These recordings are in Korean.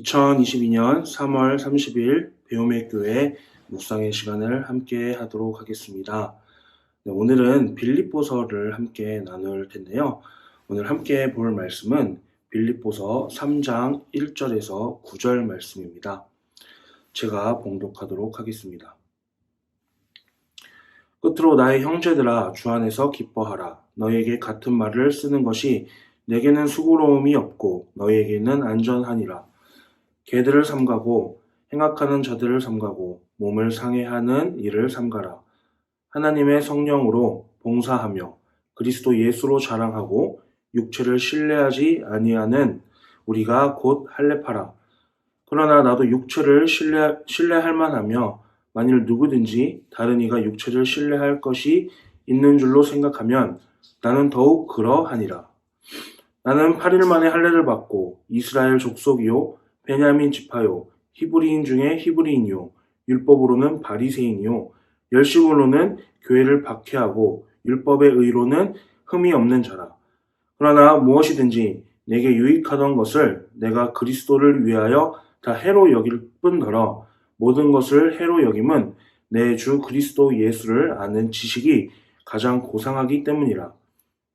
(2022년 3월 30일) 배움의 교회 묵상의 시간을 함께 하도록 하겠습니다. 오늘은 빌립보서를 함께 나눌 텐데요. 오늘 함께 볼 말씀은 빌립보서 3장 1절에서 9절 말씀입니다. 제가 봉독하도록 하겠습니다. 끝으로 나의 형제들아, 주 안에서 기뻐하라. 너희에게 같은 말을 쓰는 것이 내게는 수고로움이 없고 너희에게는 안전하니라. 개들을 삼가고 행악하는 자들을 삼가고 몸을 상해하는 일을 삼가라. 하나님의 성령으로 봉사하며 그리스도 예수로 자랑하고 육체를 신뢰하지 아니하는 우리가 곧 할례파라. 그러나 나도 육체를 신뢰할 만하며 만일 누구든지 다른 이가 육체를 신뢰할 것이 있는 줄로 생각하면 나는 더욱 그러하니라. 나는 8일 만에 할례를 받고 이스라엘 족속이요 베냐민 지파요 히브리인 중에 히브리인이요 율법으로는 바리새인이요 열심으로는 교회를 박해하고 율법의 의로는 흠이 없는 자라. 그러나 무엇이든지 내게 유익하던 것을 내가 그리스도를 위하여 다 해로 여길 뿐더러 모든 것을 해로 여김은 내 주 그리스도 예수를 아는 지식이 가장 고상하기 때문이라.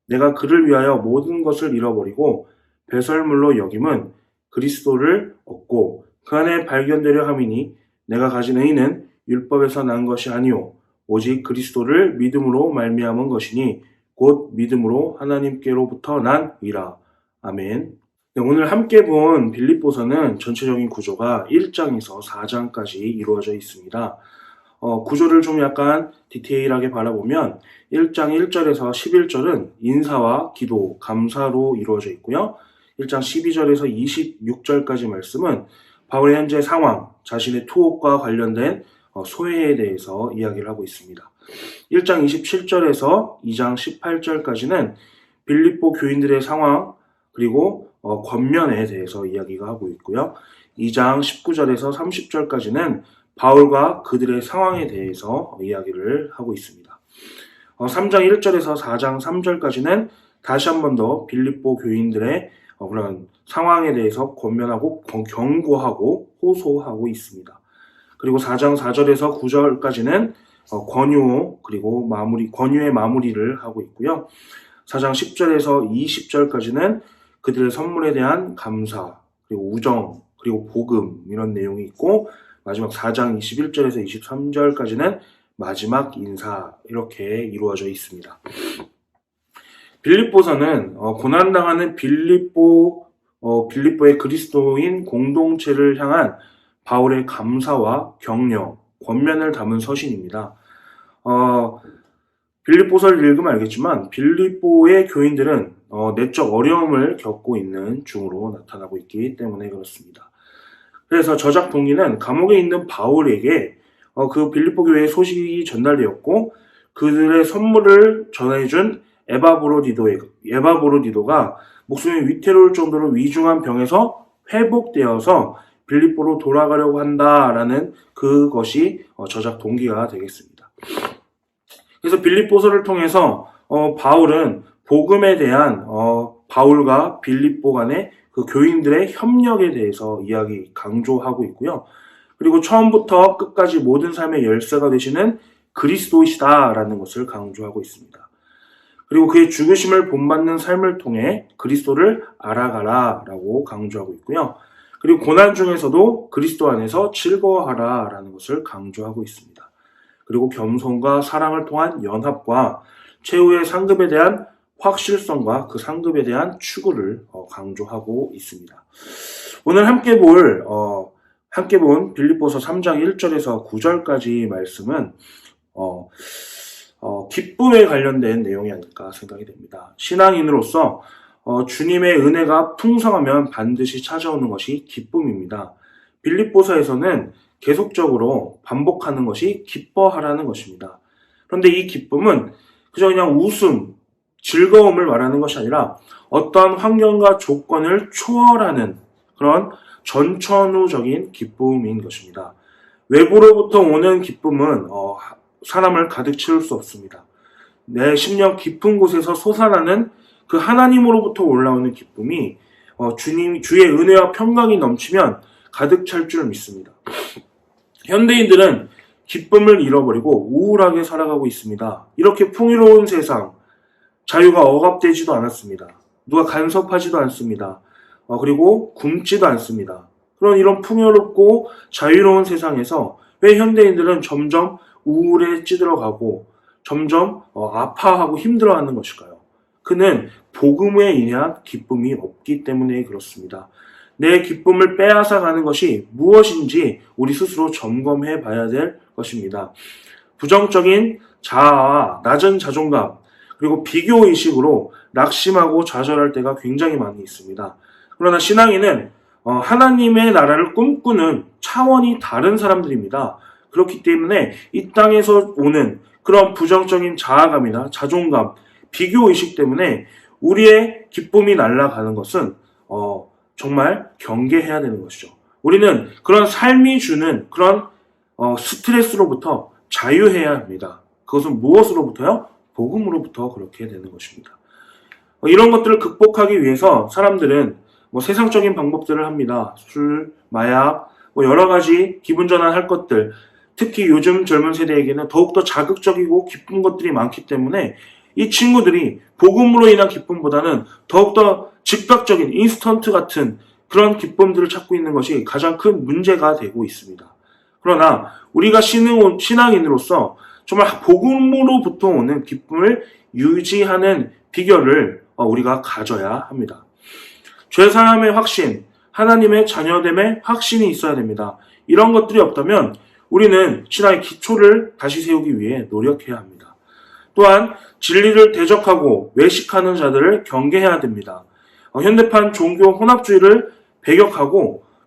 내가 그를 위하여 모든 것을 잃어버리고 배설물로 여김은 그리스도를 얻고 그 안에 발견되려 함이니 내가 가진 의는 율법에서 난 것이 아니오 오직 그리스도를 믿음으로 말미암은 것이니 곧 믿음으로 하나님께로부터 난 의라. 아멘. 오늘 함께 본 빌립보서는 전체적인 구조가 1장에서 4장까지 이루어져 있습니다. 구조를 좀 약간 디테일하게 바라보면 1장 1절에서 11절은 인사와 기도, 감사로 이루어져 있고요. 1장 12절에서 26절까지 말씀은 바울의 현재 상황, 자신의 투옥과 관련된 소회에 대해서 이야기를 하고 있습니다. 1장 27절에서 2장 18절까지는 빌립보 교인들의 상황, 그리고 권면에 대해서 이야기가 하고 있고요. 2장 19절에서 30절까지는 바울과 그들의 상황에 대해서 이야기를 하고 있습니다. 3장 1절에서 4장 3절까지는 다시 한 번 더 빌립보 교인들의 그런 상황에 대해서 권면하고 경고하고 호소하고 있습니다. 그리고 4장 4절에서 9절까지는 권유 그리고 권유의 마무리를 하고 있고요. 4장 10절에서 20절까지는 그들의 선물에 대한 감사 그리고 우정 그리고 복음 이런 내용이 있고 마지막 4장 21절에서 23절까지는 마지막 인사 이렇게 이루어져 있습니다. 빌립보서는 고난당하는 빌립보의 그리스도인 공동체를 향한 바울의 감사와 격려, 권면을 담은 서신입니다. 빌립보서를 읽으면 알겠지만 빌립보의 교인들은 내적 어려움을 겪고 있는 중으로 나타나고 있기 때문에 그렇습니다. 그래서 저작 동기는 감옥에 있는 바울에게 그 빌립보 교회의 소식이 전달되었고 그들의 선물을 전해준 에바브로디도가 목숨이 위태로울 정도로 위중한 병에서 회복되어서 빌립보로 돌아가려고 한다라는 그것이 저작 동기가 되겠습니다. 그래서 빌립보서를 통해서 바울은 복음에 대한 바울과 빌립보 간의 그 교인들의 협력에 대해서 강조하고 있고요. 그리고 처음부터 끝까지 모든 삶의 열쇠가 되시는 그리스도이시다라는 것을 강조하고 있습니다. 그리고 그의 죽으심을 본받는 삶을 통해 그리스도를 알아가라라고 강조하고 있고요. 그리고 고난 중에서도 그리스도 안에서 즐거워하라라는 것을 강조하고 있습니다. 그리고 겸손과 사랑을 통한 연합과 최후의 상급에 대한 확실성과 그 상급에 대한 추구를 강조하고 있습니다. 오늘 함께 본 빌립보서 3장 1절에서 9절까지 말씀은 기쁨에 관련된 내용이 아닐까 생각이 됩니다. 신앙인으로서 주님의 은혜가 풍성하면 반드시 찾아오는 것이 기쁨입니다. 빌립보서에서는 계속적으로 반복하는 것이 기뻐하라는 것입니다. 그런데 이 기쁨은 그저 그냥 웃음, 즐거움을 말하는 것이 아니라 어떠한 환경과 조건을 초월하는 그런 전천후적인 기쁨인 것입니다. 외부로부터 오는 기쁨은 사람을 가득 채울 수 없습니다. 내 심령 깊은 곳에서 솟아나는 그 하나님으로부터 올라오는 기쁨이 주의 은혜와 평강이 넘치면 가득 찰 줄 믿습니다. 현대인들은 기쁨을 잃어버리고 우울하게 살아가고 있습니다. 이렇게 풍요로운 세상, 자유가 억압되지도 않았습니다. 누가 간섭하지도 않습니다. 그리고 굶지도 않습니다. 그런 이런 풍요롭고 자유로운 세상에서 왜 현대인들은 점점 우울에 찌들어가고 점점 아파하고 힘들어하는 것일까요? 그는 복음에 인한 기쁨이 없기 때문에 그렇습니다. 내 기쁨을 빼앗아가는 것이 무엇인지 우리 스스로 점검해 봐야 될 것입니다. 부정적인 자아와 낮은 자존감, 그리고 비교의식으로 낙심하고 좌절할 때가 굉장히 많이 있습니다. 그러나 신앙인은 하나님의 나라를 꿈꾸는 차원이 다른 사람들입니다. 그렇기 때문에 이 땅에서 오는 그런 부정적인 자아감이나 자존감, 비교의식 때문에 우리의 기쁨이 날아가는 것은 정말 경계해야 되는 것이죠. 우리는 그런 삶이 주는 그런 스트레스로부터 자유해야 합니다. 그것은 무엇으로부터요? 복음으로부터 그렇게 되는 것입니다. 이런 것들을 극복하기 위해서 사람들은 세상적인 방법들을 합니다. 술, 마약, 여러 가지 기분 전환할 것들, 특히 요즘 젊은 세대에게는 더욱더 자극적이고 기쁜 것들이 많기 때문에 이 친구들이 복음으로 인한 기쁨보다는 더욱더 즉각적인 인스턴트 같은 그런 기쁨들을 찾고 있는 것이 가장 큰 문제가 되고 있습니다. 그러나 우리가 신앙인으로서 정말 복음으로부터 오는 기쁨을 유지하는 비결을 우리가 가져야 합니다. 죄사함의 확신, 하나님의 자녀됨의 확신이 있어야 됩니다. 이런 것들이 없다면 우리는 신앙의 기초를 다시 세우기 위해 노력해야 합니다. 또한 진리를 대적하고 외식하는 자들을 경계해야 됩니다. 현대판 종교 혼합주의를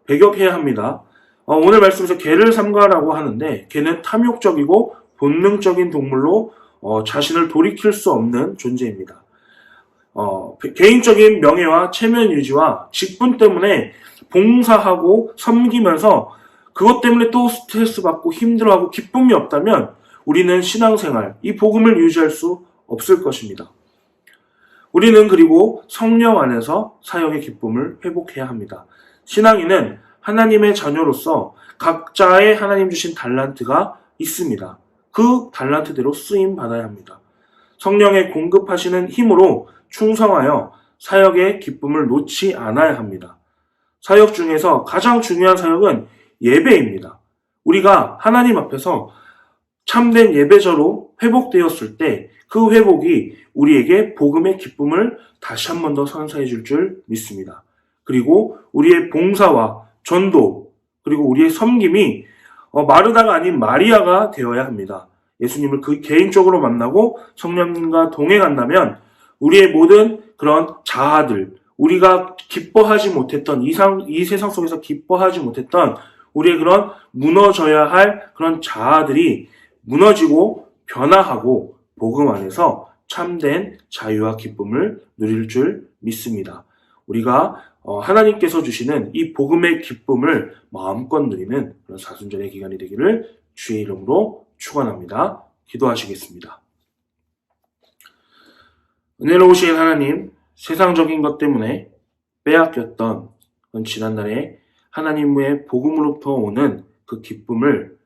배격해야 합니다. 오늘 말씀에서 개를 삼가라고 하는데 개는 탐욕적이고 본능적인 동물로 자신을 돌이킬 수 없는 존재입니다. 개인적인 명예와 체면 유지와 직분 때문에 봉사하고 섬기면서 그것 때문에 또 스트레스 받고 힘들어하고 기쁨이 없다면 우리는 신앙생활, 이 복음을 유지할 수 없을 것입니다. 우리는 그리고 성령 안에서 사역의 기쁨을 회복해야 합니다. 신앙인은 하나님의 자녀로서 각자의 하나님 주신 달란트가 있습니다. 그 달란트대로 쓰임 받아야 합니다. 성령의 공급하시는 힘으로 충성하여 사역의 기쁨을 놓지 않아야 합니다. 사역 중에서 가장 중요한 사역은 예배입니다. 우리가 하나님 앞에서 참된 예배자로 회복되었을 때 그 회복이 우리에게 복음의 기쁨을 다시 한 번 더 선사해 줄 믿습니다. 그리고 우리의 봉사와 전도, 그리고 우리의 섬김이 마르다가 아닌 마리아가 되어야 합니다. 예수님을 개인적으로 만나고 성령님과 동행한다면 우리의 모든 그런 자아들, 우리가 기뻐하지 못했던 이 세상 속에서 기뻐하지 못했던 우리의 그런 무너져야 할 그런 자아들이 무너지고 변화하고 복음 안에서 참된 자유와 기쁨을 누릴 줄 믿습니다. 우리가 하나님께서 주시는 이 복음의 기쁨을 마음껏 누리는 그런 사순절의 기간이 되기를 주의 이름으로 축원합니다. 기도하시겠습니다. 은혜로우신 하나님, 세상적인 것 때문에 빼앗겼던 지난날의 하나님의 복음으로부터 오는 그 기쁨을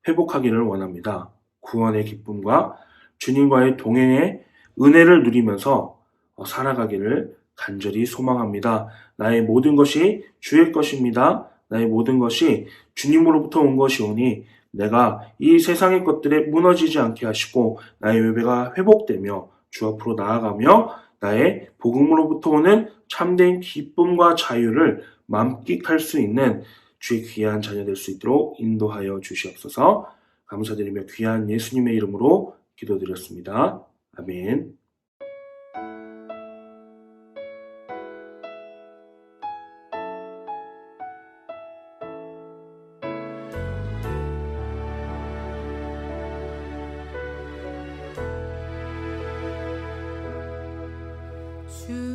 회복하기를 원합니다. 구원의 기쁨과 주님과의 동행의 은혜를 누리면서 살아가기를 간절히 소망합니다. 나의 모든 것이 주의 것입니다. 나의 모든 것이 주님으로부터 온 것이오니 내가 이 세상의 것들에 무너지지 않게 하시고 나의 예배가 회복되며 주 앞으로 나아가며 나의 복음으로부터 오는 참된 기쁨과 자유를 만끽할 수 있는 주의 귀한 자녀 될 수 있도록 인도하여 주시옵소서. 감사드리며 귀한 예수님의 이름으로 기도드렸습니다. 아멘.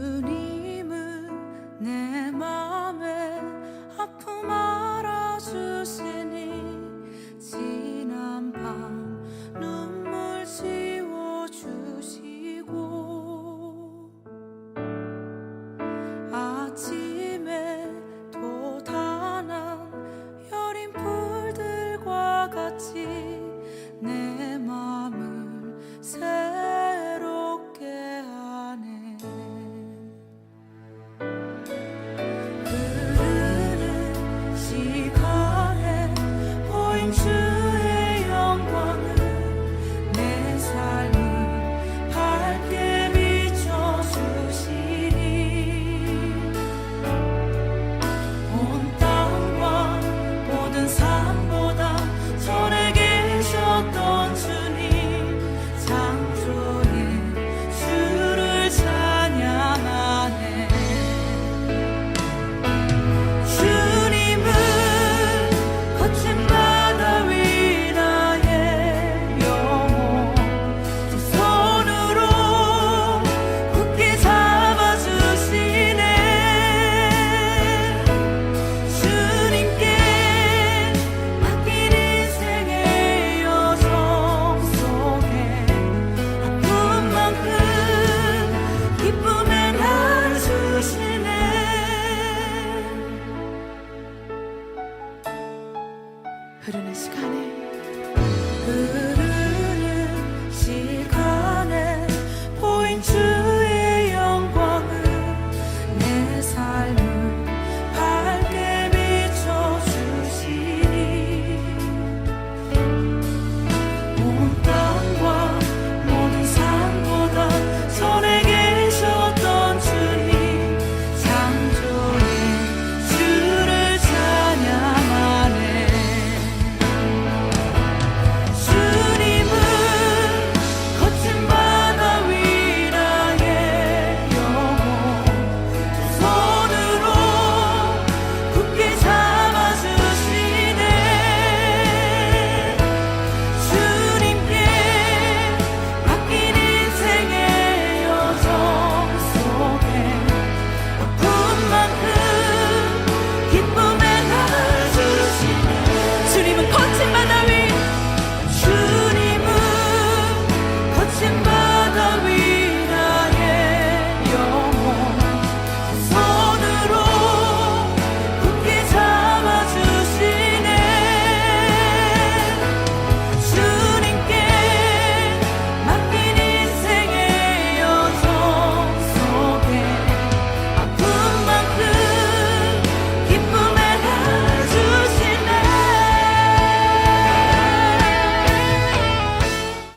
주님은 내 맘에 아픔 알아주시니 지난 밤 눈물 지워주시고 아침에 돋아난 여린 풀들과 같이 내 맘을 새롭게 하네. 흐르는 시간에 보인 주의 영광은 내 삶을 밝게 비춰주시니 온 땅과 모든 삶보다 전에 계셨던 주님 창조의 주를 찬양하네. 주님은 거친 바다 위 나의 영혼 두 손으로 굳게 잡아주시네. 주님께 맡긴 인생의 여정 속에 아픔만큼 기쁨에 날 주시네. 흐르는 시간에